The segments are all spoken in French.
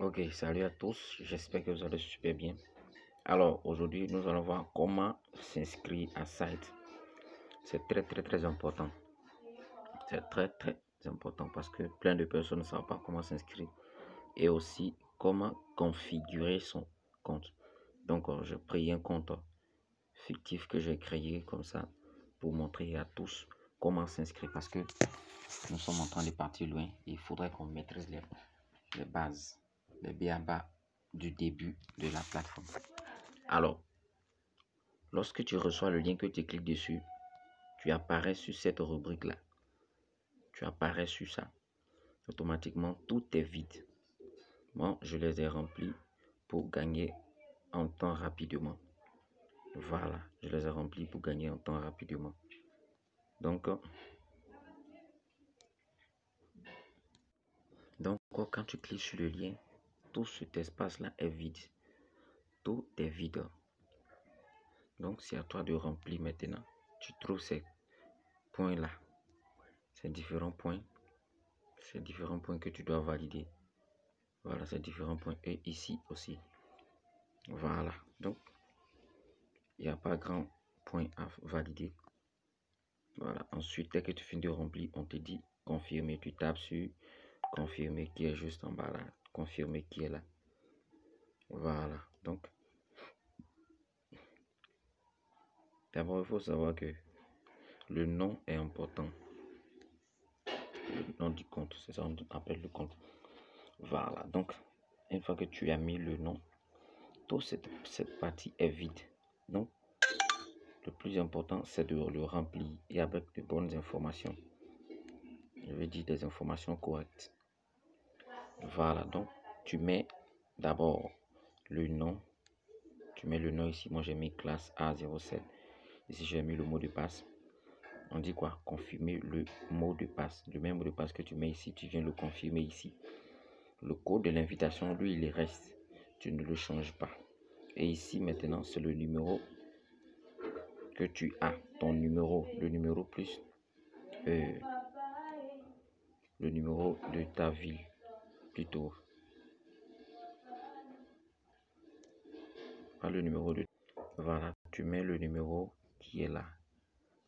Ok, salut à tous, j'espère que vous allez super bien. Alors aujourd'hui, nous allons voir comment s'inscrire à site. C'est très important. C'est très important parce que plein de personnes ne savent pas comment s'inscrire et aussi comment configurer son compte. Donc, je pris un compte fictif que j'ai créé comme ça pour montrer à tous comment s'inscrire parce que nous sommes en train de partir loin. Il faudrait qu'on maîtrise les bases, les b.a.-ba du début de la plateforme. Alors, lorsque tu reçois le lien, que tu cliques dessus, tu apparais sur cette rubrique-là. Tu apparais sur ça. Automatiquement, tout est vide. Moi, je les ai remplis pour gagner en temps rapidement. Voilà, je les ai remplis pour gagner en temps rapidement. Donc, quand tu cliques sur le lien, tout cet espace-là est vide. Tout est vide. Donc, c'est à toi de remplir maintenant. Tu trouves ces points-là. Ces différents points. Ces différents points que tu dois valider. Voilà, ces différents points. Et ici aussi. Voilà. Donc, il n'y a pas grand point à valider. Voilà. Ensuite, dès que tu finis de remplir, on te dit confirmer. Tu tapes sur confirmer qui est juste en bas là. Confirmer qui est là. Voilà. Donc, d'abord, il faut savoir que le nom est important. Le nom du compte, c'est ça qu'on appelle le compte. Voilà. Donc, une fois que tu as mis le nom, toute cette partie est vide. Donc, le plus important, c'est de le remplir et avec de bonnes informations. Je veux dire des informations correctes. Voilà, donc tu mets d'abord le nom. Tu mets le nom ici. Moi, j'ai mis classe A07. Ici, j'ai mis le mot de passe. On dit quoi? Confirmer le mot de passe. Le même mot de passe que tu mets ici, tu viens le confirmer ici. Le code de l'invitation, lui, il reste. Tu ne le changes pas. Et ici, maintenant, c'est le numéro que tu as. Ton numéro, le numéro plus le numéro de ta ville, plutôt. Pas le numéro de... Voilà, tu mets le numéro qui est là.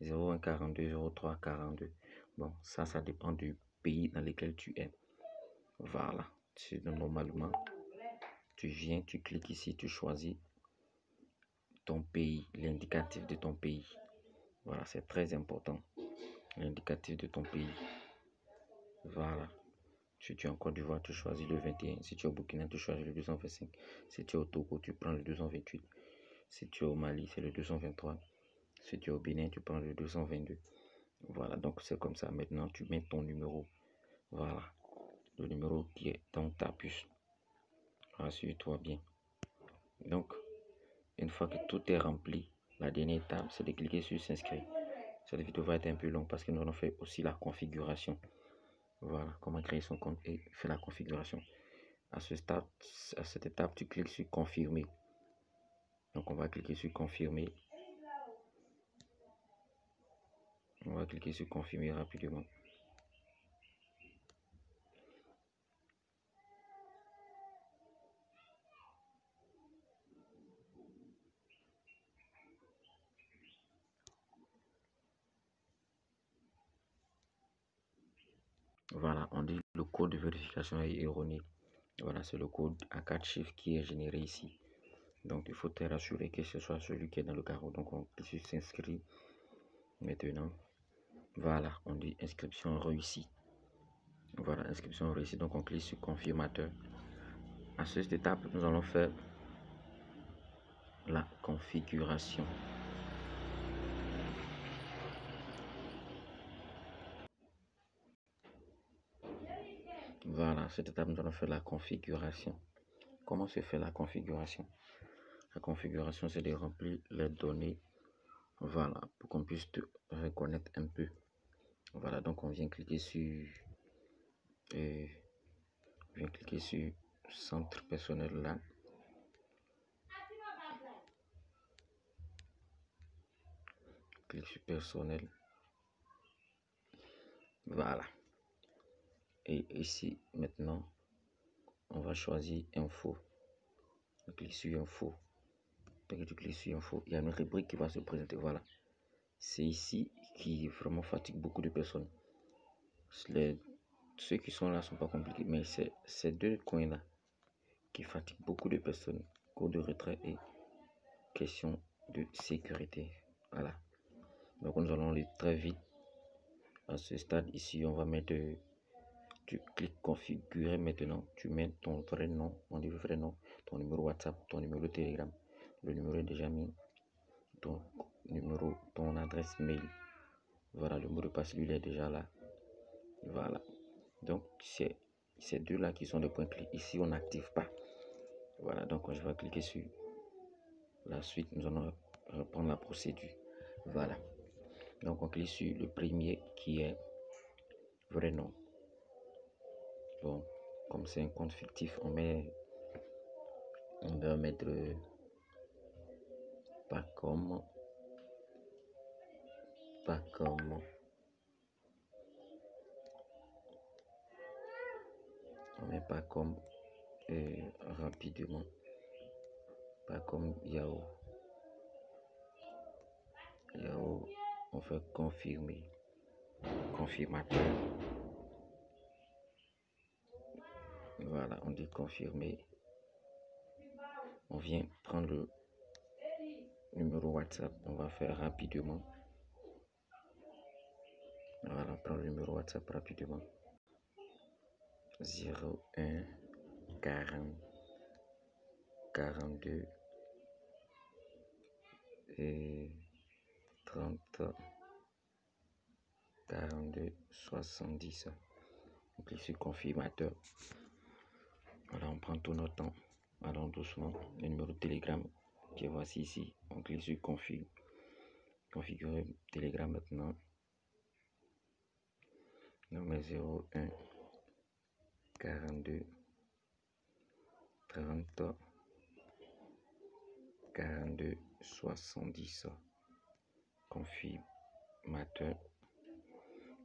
01 42 03 42. Bon, ça dépend du pays dans lequel tu es. Voilà, normalement, tu viens, tu cliques ici, tu choisis ton pays, l'indicatif de ton pays. Voilà, c'est très important. L'indicatif de ton pays. Voilà. Si tu es en Côte d'Ivoire, tu choisis le 21. Si tu es au Burkina, tu choisis le 225. Si tu es au Togo, tu prends le 228. Si tu es au Mali, c'est le 223. Si tu es au Bénin, tu prends le 222. Voilà, donc c'est comme ça. Maintenant, tu mets ton numéro. Voilà, le numéro qui est dans ta puce. Rassure-toi bien. Donc, une fois que tout est rempli, la dernière étape, c'est de cliquer sur s'inscrire. Cette vidéo va être un peu longue parce que nous allons faire aussi la configuration. Voilà, comment créer son compte et faire la configuration. À cette étape, tu cliques sur confirmer. Donc, on va cliquer sur confirmer. On va cliquer sur confirmer rapidement. Voilà, on dit le code de vérification est erroné. Voilà, c'est le code à 4 chiffres qui est généré ici. Donc, il faut te rassurer que ce soit celui qui est dans le carreau. Donc, on clique sur s'inscrire. Maintenant, voilà, on dit inscription réussie. Voilà, inscription réussie. Donc, on clique sur confirmateur. À cette étape, nous allons faire la configuration. Voilà, à cette étape, nous allons faire la configuration. Comment se fait la configuration? La configuration, c'est de remplir les données. Voilà, pour qu'on puisse te reconnaître un peu. Voilà, donc on vient cliquer sur centre personnel là. Clique sur personnel. Voilà. Et ici, maintenant, on va choisir info. On clique sur info. Dès que tu cliques sur info, il y a une rubrique qui va se présenter. Voilà. C'est ici qui vraiment fatigue beaucoup de personnes. Ceux qui sont là sont pas compliqués, mais c'est ces deux coins là qui fatiguent beaucoup de personnes. Code de retrait et question de sécurité. Voilà. Donc nous allons aller très vite. À ce stade ici, on va mettre, tu cliques configurer maintenant, tu mets ton vrai nom, ton numéro WhatsApp, ton numéro Telegram. Le numéro est déjà mis, ton numéro, ton adresse mail. Voilà, le mot de passe, lui, il est déjà là. Voilà. Donc, c'est ces deux là qui sont des points clés. Ici, on n'active pas. Voilà, donc je vais cliquer sur la suite. Nous allons reprendre la procédure. Voilà. Donc, on clique sur le premier qui est vrai nom. Bon, comme c'est un compte fictif, on va mettre pas comme. On met pas comme rapidement. Pas comme Yahoo. Yahoo, on fait confirmer. Confirmateur. Voilà, on dit confirmer. On vient prendre le numéro WhatsApp. On va faire rapidement. Voilà, prendre le numéro WhatsApp rapidement. 01 40 42 et 30 42 70. On clique sur confirmateur. Voilà, on prend tout notre temps. Allons doucement. Le numéro de Telegram qui est voici ici. On clique sur configurer Telegram maintenant. Numéro 01 42 30 42 70. Confirmateur.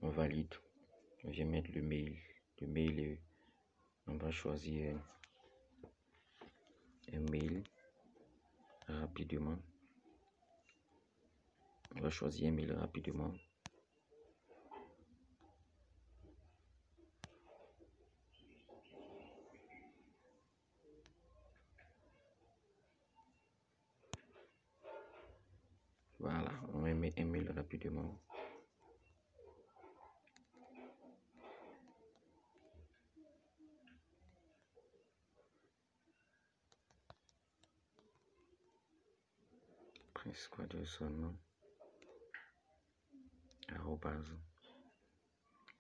On valide. On vient mettre le mail. Le mail, on va choisir un mail rapidement. On va choisir un mail rapidement. Voilà, on va mettre un mail rapidement. Prince quoi de son nom.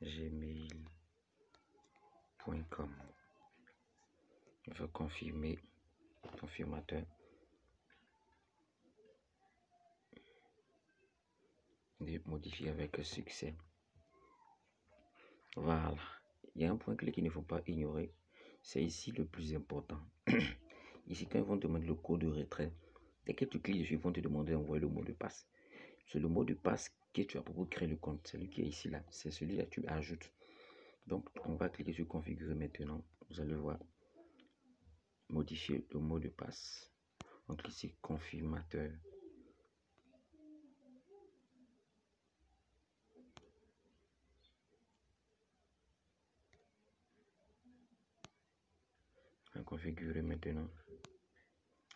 @gmail.com. Je vais confirmer. Confirmateur. De modifier avec succès. Voilà. Il y a un point clé qu'il ne faut pas ignorer. C'est ici le plus important. Ici, quand ils vont demander le code de retrait, dès que tu cliques dessus, ils vont te demander d'envoyer le mot de passe. C'est le mot de passe que tu as pour créer le compte. Celui qui est ici là. C'est celui-là que tu ajoutes. Donc, on va cliquer sur configurer maintenant. Vous allez voir. Modifier le mot de passe. On clique sur confirmateur. On va configurer maintenant.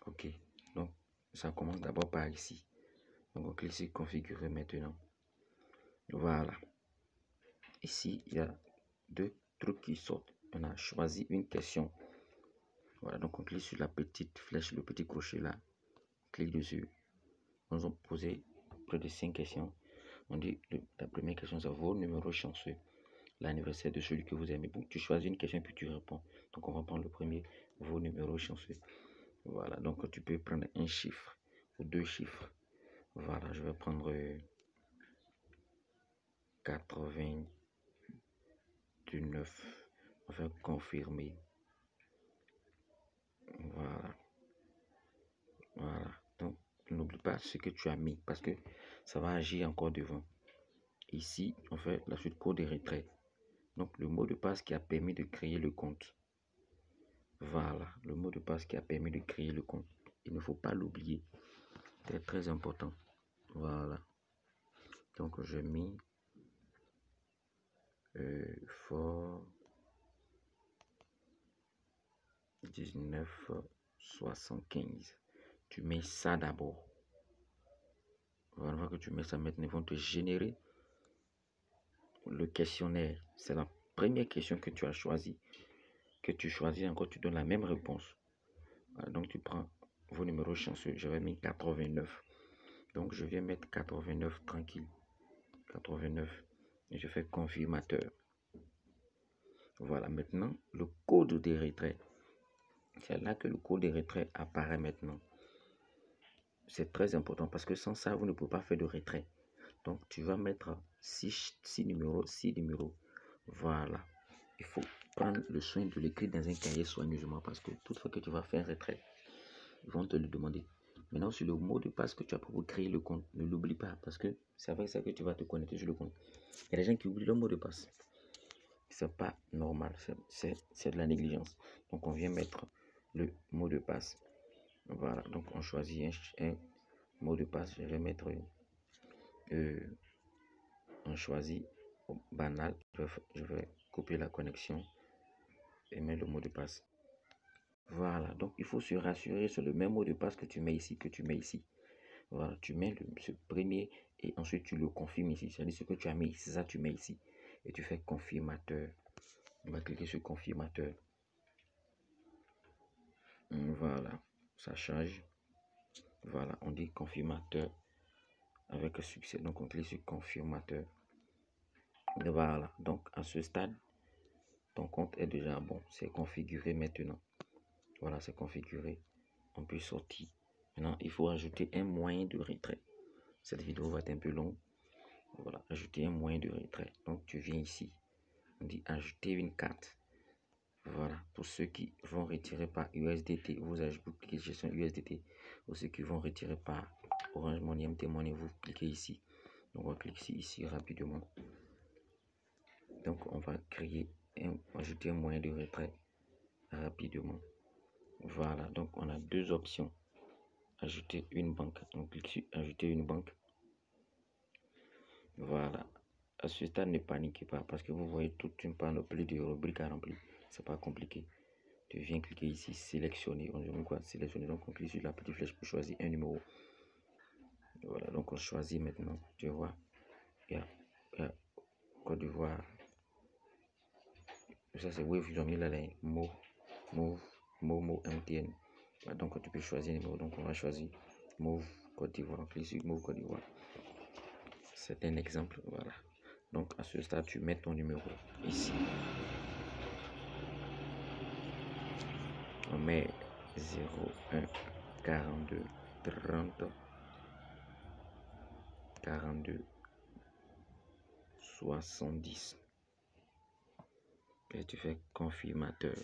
Ok. Donc, ça commence d'abord par ici. Donc, on clique sur configurer maintenant. Voilà. Ici, il y a deux trucs qui sortent. On a choisi une question. Voilà, donc on clique sur la petite flèche, le petit crochet là. On clique dessus. On nous a posé près de 5 questions. On dit la première question, c'est vos numéros chanceux. L'anniversaire de celui que vous aimez. Donc tu choisis une question puis tu réponds. Donc on va prendre le premier, vos numéros chanceux. Voilà, donc tu peux prendre un chiffre ou deux chiffres. Voilà, je vais prendre 99. On va confirmer. Voilà. Voilà. Donc, n'oublie pas ce que tu as mis parce que ça va agir encore devant. Ici, on fait la suite code de retrait. Donc, le mot de passe qui a permis de créer le compte. Voilà, le mot de passe qui a permis de créer le compte. Il ne faut pas l'oublier. C'est très important. Voilà. Donc, je mets fort 1975. Tu mets ça d'abord. Voilà, une fois que tu mets ça maintenant, ils vont te générer le questionnaire. C'est la première question que tu as choisie. Que tu choisis encore, tu donnes la même réponse. Voilà, donc, tu prends vos numéros chanceux. Je vais mettre 89. Donc, je viens mettre 89 tranquille. 89. Et je fais confirmateur. Voilà, maintenant, le code des retraits. C'est là que le code des retraits apparaît maintenant. C'est très important parce que sans ça, vous ne pouvez pas faire de retrait. Donc, tu vas mettre 6 numéros, 6 numéros. Voilà. Il faut prendre le soin de l'écrire dans un cahier soigneusement parce que toutefois que tu vas faire un retrait, ils vont te le demander. Maintenant, sur le mot de passe que tu as pour créer le compte, ne l'oublie pas parce que c'est avec ça que tu vas te connecter sur le compte. Il y a des gens qui oublient le mot de passe. C'est pas normal, c'est de la négligence. Donc, on vient mettre le mot de passe. Voilà, donc on choisit un mot de passe. Je vais mettre, on choisit banal. Je vais copier la connexion et mettre le mot de passe. Voilà, donc il faut se rassurer sur le même mot de passe que tu mets ici, Voilà, tu mets ce premier et ensuite tu le confirmes ici. C'est-à-dire ce que tu as mis ici, ça tu mets ici. Et tu fais confirmateur. On va cliquer sur confirmateur. Voilà, ça charge. Voilà, on dit confirmateur avec succès. Donc, on clique sur confirmateur. Et voilà, donc à ce stade, ton compte est déjà bon. C'est configuré maintenant. Voilà, c'est configuré. On peut sortir. Maintenant, il faut ajouter un moyen de retrait. Cette vidéo va être un peu longue. Voilà, ajouter un moyen de retrait. Donc, tu viens ici. On dit ajouter une carte. Voilà, pour ceux qui vont retirer par USDT, vous cliquez gestion USDT. Pour ceux qui vont retirer par Orange Money, MT Money, vous cliquez ici. Donc, on va cliquer ici rapidement. Donc, on va ajouter un moyen de retrait rapidement. Voilà, donc on a deux options. Ajouter une banque. On clique sur ajouter une banque. Voilà. À ce stade, ne paniquez pas parce que vous voyez toute une panoplie de rubriques à remplir. C'est pas compliqué. Tu viens cliquer ici, sélectionner. On dit quoi? Sélectionner. Donc, on clique sur la petite flèche pour choisir un numéro. Voilà, donc on choisit maintenant. Tu vois, il y a Côte d'Ivoire. Ça, c'est Wave. Ils ont mis là les mots. Momo MTN. Voilà, donc, tu peux choisir un numéro. Donc, on va choisir Move Côte d'Ivoire. On clique sur Move Côte d'Ivoire. C'est un exemple. Voilà. Donc, à ce stade, tu mets ton numéro ici. On met 01 42 30 42 70. Et tu fais confirmateur.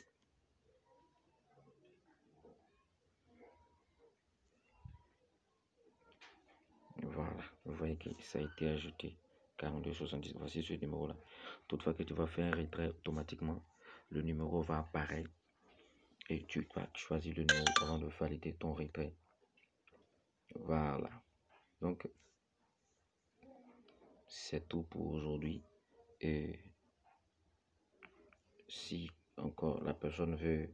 Voilà, vous voyez que ça a été ajouté. 42 70. Voici ce numéro là. Toutefois que tu vas faire un retrait automatiquement, le numéro va apparaître et tu vas choisir le numéro avant de valider ton retrait. Voilà. Donc, c'est tout pour aujourd'hui. Et si encore la personne veut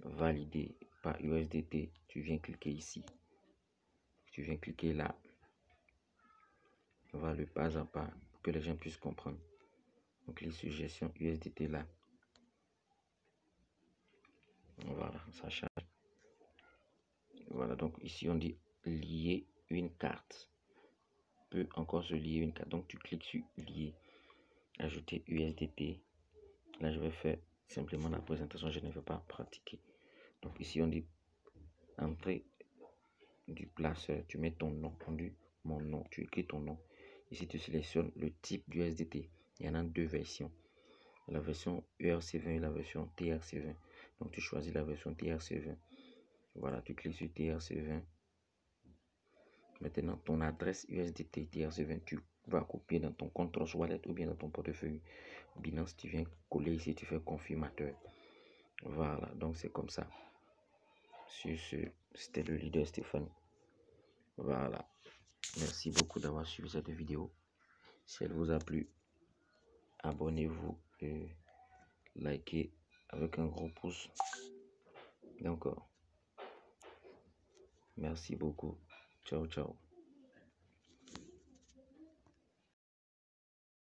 valider par USDT, tu viens cliquer ici. Tu viens cliquer là. On va le pas à pas pour que les gens puissent comprendre. Donc, les suggestions USDT là. Voilà, ça charge. Voilà, donc ici on dit lier une carte. Peut encore se lier une carte. Donc, tu cliques sur lier. Ajouter USDT. Là, je vais faire simplement la présentation. Je ne vais pas pratiquer. Donc, ici on dit entrée du placeur. Tu mets ton nom. On dit mon nom. Tu écris ton nom. Ici, tu sélectionnes le type d'USDT. Il y en a deux versions. La version ERC20 et la version TRC20. Donc, tu choisis la version TRC20. Voilà, tu cliques sur TRC20. Maintenant, ton adresse USDT TRC20, tu vas copier dans ton compte Trust Wallet ou bien dans ton portefeuille Binance. Tu viens coller ici, tu fais confirmateur. Voilà, donc c'est comme ça. Sur ce, c'était le leader Stéphane. Voilà. Merci beaucoup d'avoir suivi cette vidéo. Si elle vous a plu, abonnez-vous et likez avec un gros pouce. D'accord. Merci beaucoup. Ciao, ciao.